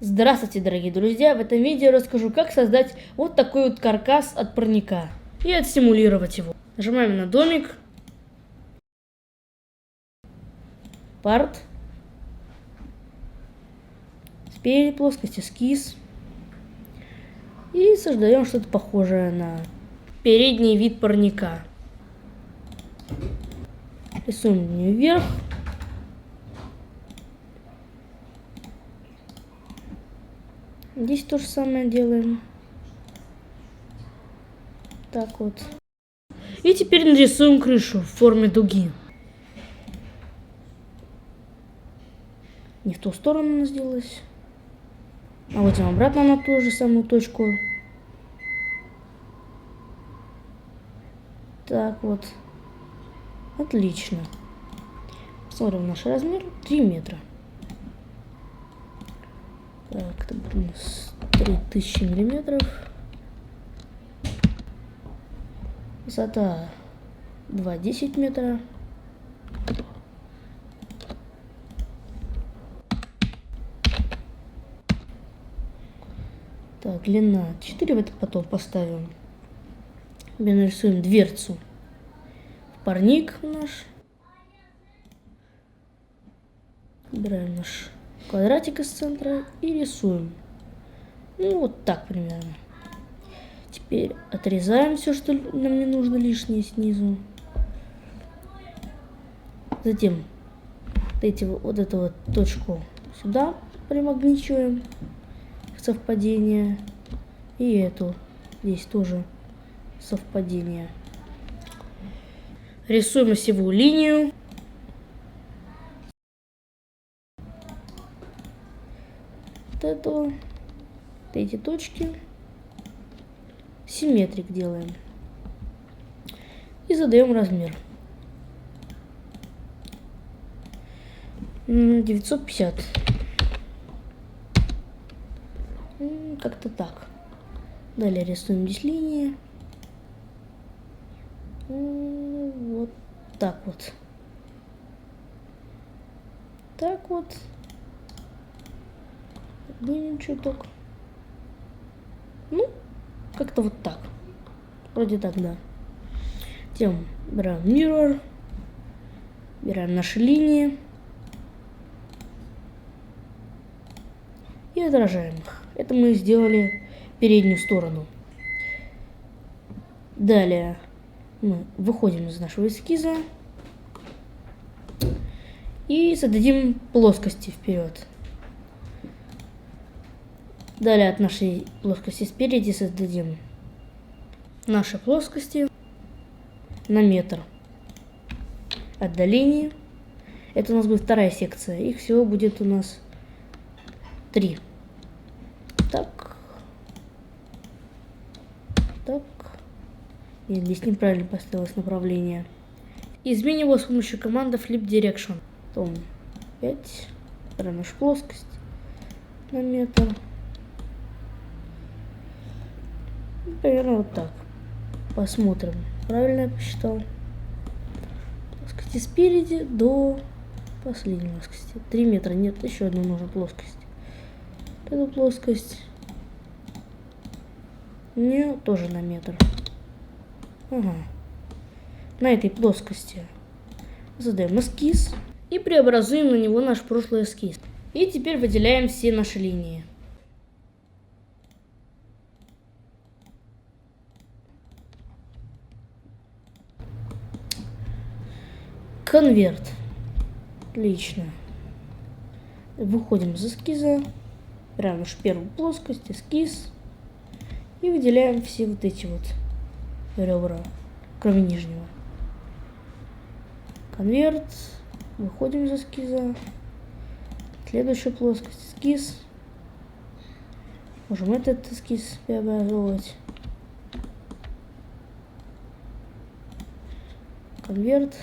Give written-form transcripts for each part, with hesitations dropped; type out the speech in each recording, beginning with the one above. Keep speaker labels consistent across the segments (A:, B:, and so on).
A: Здравствуйте, дорогие друзья! В этом видео я расскажу, как создать вот такой вот каркас от парника и отсимулировать его. Нажимаем на домик, парт, спереди плоскость, эскиз и создаем что-то похожее на передний вид парника. Рисуем линию вверх. Здесь то же самое делаем. Так вот. И теперь нарисуем крышу в форме дуги. Не в ту сторону она сделалась. Наводим обратно на ту же самую точку. Так вот. Отлично. Посмотрим наш размер. 3 метра. Так, это у нас 3000 миллиметров. Высота 2,10 метра. Так, длина 4, в это потом поставим. Теперь нарисуем дверцу в парник наш. Убираем наш квадратик из центра и рисуем. Ну, вот так примерно. Теперь отрезаем все, что нам не нужно лишнее снизу. Затем вот эту вот точку сюда примагничиваем в совпадение. И эту здесь тоже совпадение. Рисуем осевую линию. Вот эти точки. Симметрик делаем. И задаем размер. 950. Как-то так. Далее рисуем здесь линии. Вот так вот. Так вот. Двинем чуток. Ну, как-то вот так. Вроде так, да. Затем берем mirror. Берем наши линии. И отражаем их. Это мы сделали переднюю сторону. Далее мы выходим из нашего эскиза. И зададим плоскости вперед. Далее от нашей плоскости спереди создадим наши плоскости на метр. Отдаление. Это у нас будет вторая секция. Их всего будет у нас 3. Так. Так. Нет, здесь неправильно поставилось направление. Изменим его с помощью команды Flip Direction. Потом 5. Берем нашу плоскость на метр. Примерно вот так. Посмотрим. Правильно я посчитал. Плоскости спереди до последней плоскости. 3 метра. Нет, еще одну нужно плоскость. Эту плоскость. Не, тоже на метр. Ага. На этой плоскости задаем эскиз. И преобразуем на него наш прошлый эскиз. И теперь выделяем все наши линии. Конверт. Отлично. Выходим из эскиза. Берем нашу первую плоскость, эскиз. И выделяем все вот эти вот ребра, кроме нижнего. Конверт. Выходим из эскиза. Следующая плоскость, эскиз. Можем этот эскиз преобразовывать. Конверт.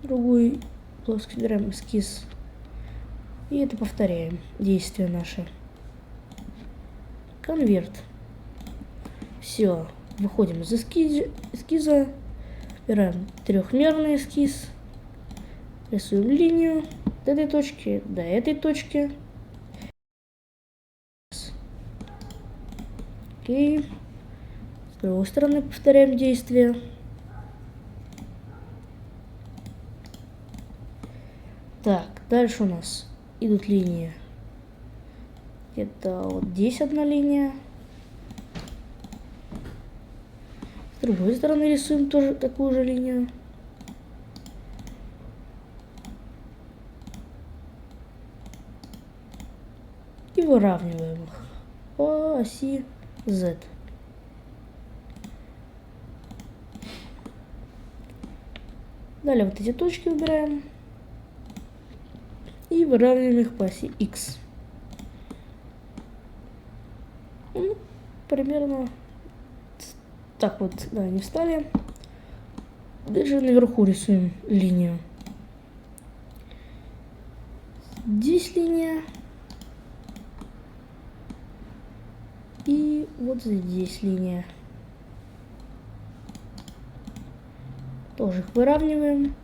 A: Другую плоскость берем эскиз. И это повторяем. Действия наши. Конверт. Все. Выходим из эскиза. Берем трехмерный эскиз. Рисуем линию. от этой точки до этой точки. Окей. С другой стороны повторяем действие. Так, дальше у нас идут линии. Это вот здесь одна линия. С другой стороны рисуем тоже такую же линию. И выравниваем их по оси Z. Далее вот эти точки выбираем и выравниваем их по оси X. Ну, примерно так вот, да, они встали. Дальше наверху рисуем линию. Здесь линия. И вот здесь линия. Тоже их выравниваем.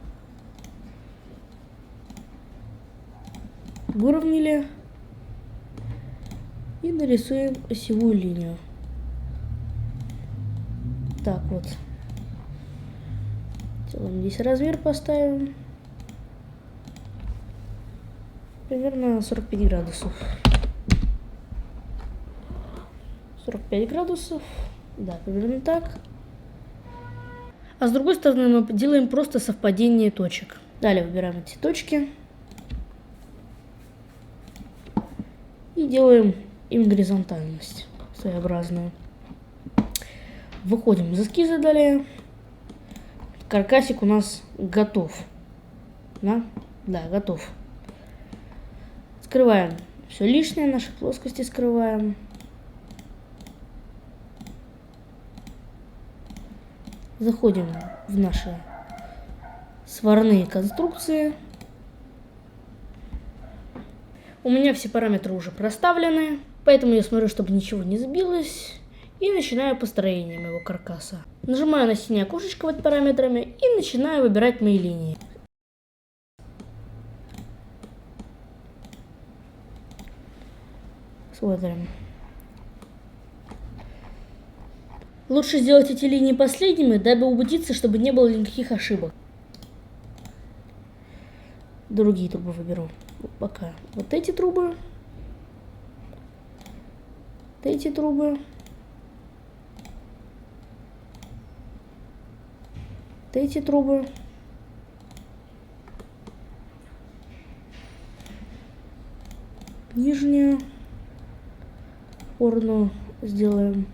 A: Выровняли. И нарисуем осевую линию. Так вот. Делаем здесь размер, поставим. Примерно 45 градусов. 45 градусов. Да, примерно так. А с другой стороны мы делаем просто совпадение точек. Далее выбираем эти точки. И делаем им горизонтальность своеобразную. Выходим из эскиза далее. Каркасик у нас готов. Да, готов. Скрываем все лишнее, наши плоскости скрываем. Заходим в наши сварные конструкции. У меня все параметры уже проставлены, поэтому я смотрю, чтобы ничего не сбилось. И начинаю построение моего каркаса. Нажимаю на синее окошечко под параметрами и начинаю выбирать мои линии. Смотрим. Лучше сделать эти линии последними, дабы убедиться, чтобы не было никаких ошибок. Другие трубы выберу. Пока. Вот эти трубы. Вот эти трубы. Вот эти трубы. Нижнюю опорную сделаем.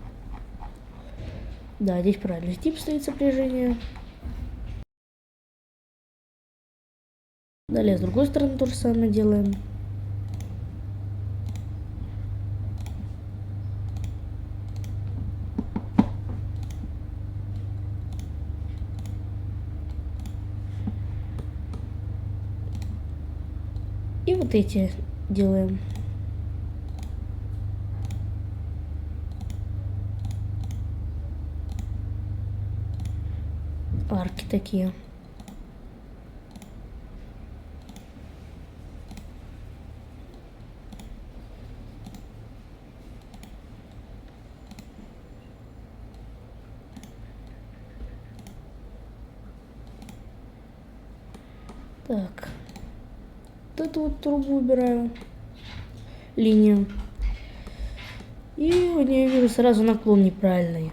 A: Да, здесь правильный тип стоит сопряжение. Далее с другой стороны то же самое делаем. И вот эти делаем. Арки такие. Так. Вот эту вот трубу убираю. Линию. И у нее вижу сразу наклон неправильный.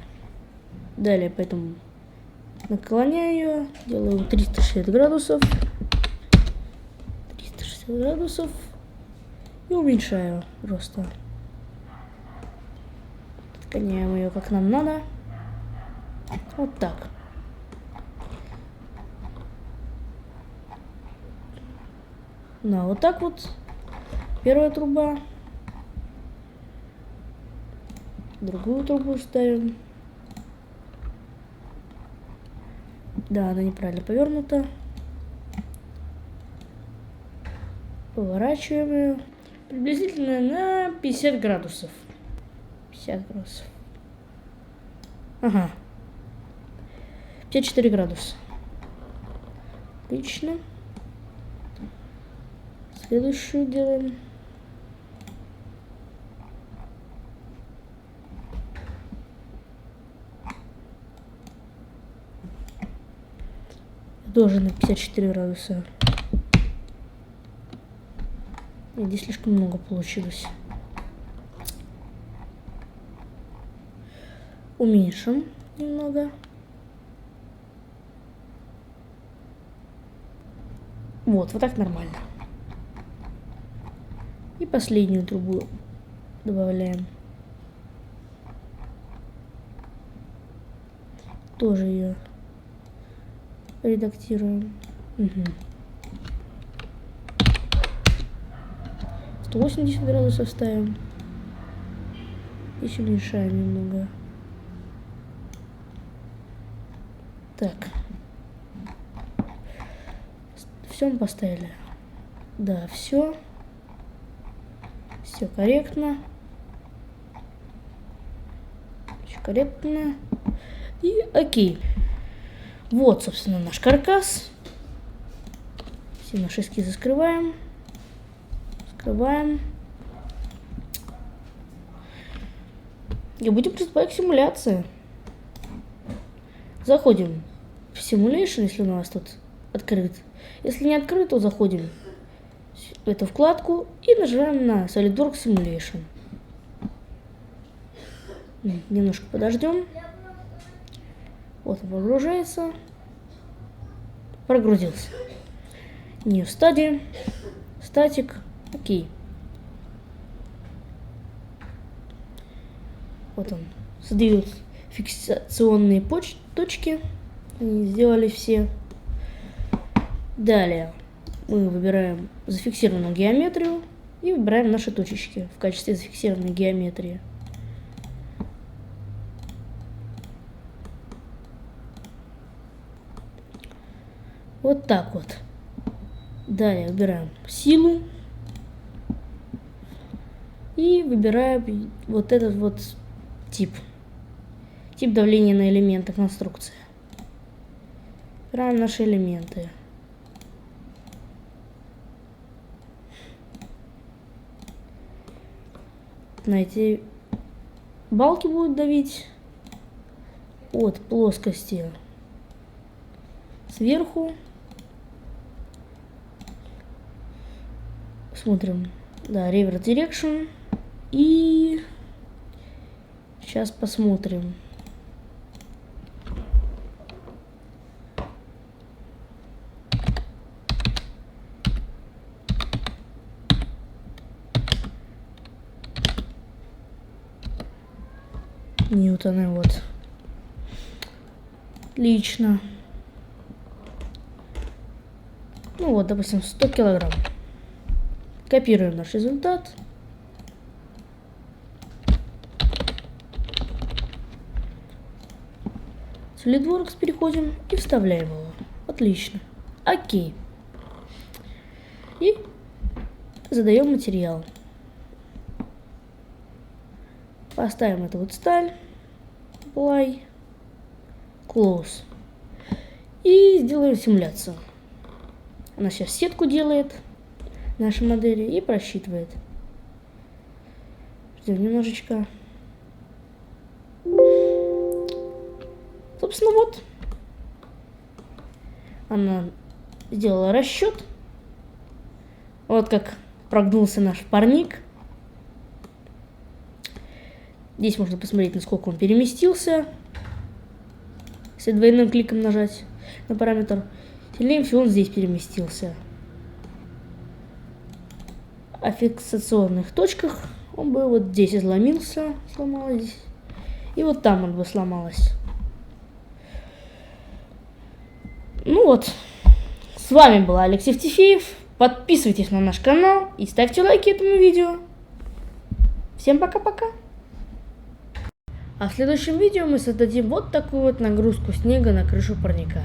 A: Далее, поэтому наклоняю ее, делаю 360 градусов. 360 градусов. И уменьшаю просто. Отгоняем ее как нам надо. Вот так. Ну, вот так вот. Первая труба. Другую трубу ставим. Да, она неправильно повернута. Поворачиваем ее. Приблизительно на 50 градусов. 50 градусов. Ага. 54 градуса. Отлично. Следующую делаем. Тоже на 54 градуса. Здесь слишком много получилось. Уменьшим немного. Вот так нормально. И последнюю трубу добавляем. Тоже ее редактируем. Угу. 180 градусов ставим. Еще уменьшаем немного. Так. Все мы поставили. Да, все. Все корректно. Все корректно. И окей. Вот, собственно, наш каркас. Все наши эскизы скрываем. Скрываем. И будем приступать к симуляции. Заходим в Simulation, если у нас тут открыт. Если не открыт, то заходим в эту вкладку и нажимаем на SolidWorks Simulation. Немножко подождем. Вот он прогружается. Прогрузился. New Study. Статик. Окей. Вот он. Создает фиксационные точки. Они сделали все. Далее мы выбираем зафиксированную геометрию и выбираем наши точечки в качестве зафиксированной геометрии. Вот так вот. Далее выбираем силу и выбираем вот этот вот тип. Тип давления на элементы конструкции. Выбираем наши элементы. На эти балки будут давить от плоскости сверху. Смотрим, да, reverse direction. И сейчас посмотрим. Ньютоны, вот. Отлично. Ну вот, допустим, 100 килограмм. Копируем наш результат. В SolidWorks переходим и вставляем его. Отлично. Окей. И задаем материал. Поставим эту вот сталь. Apply. Close. И сделаем симуляцию. Она сейчас сетку делает нашей модели и просчитывает. Ждем немножечко. Собственно, вот. Она сделала расчет. Вот как прогнулся наш парник. Здесь можно посмотреть, насколько он переместился. Если двойным кликом нажать на параметр, сильнее всего он здесь переместился. А в фиксационных точках он бы вот здесь изломился, сломалось. И вот там он бы сломалось. Ну вот. С вами был Алексей Евтефеев. Подписывайтесь на наш канал и ставьте лайки этому видео. Всем пока-пока. А в следующем видео мы создадим вот такую вот нагрузку снега на крышу парника.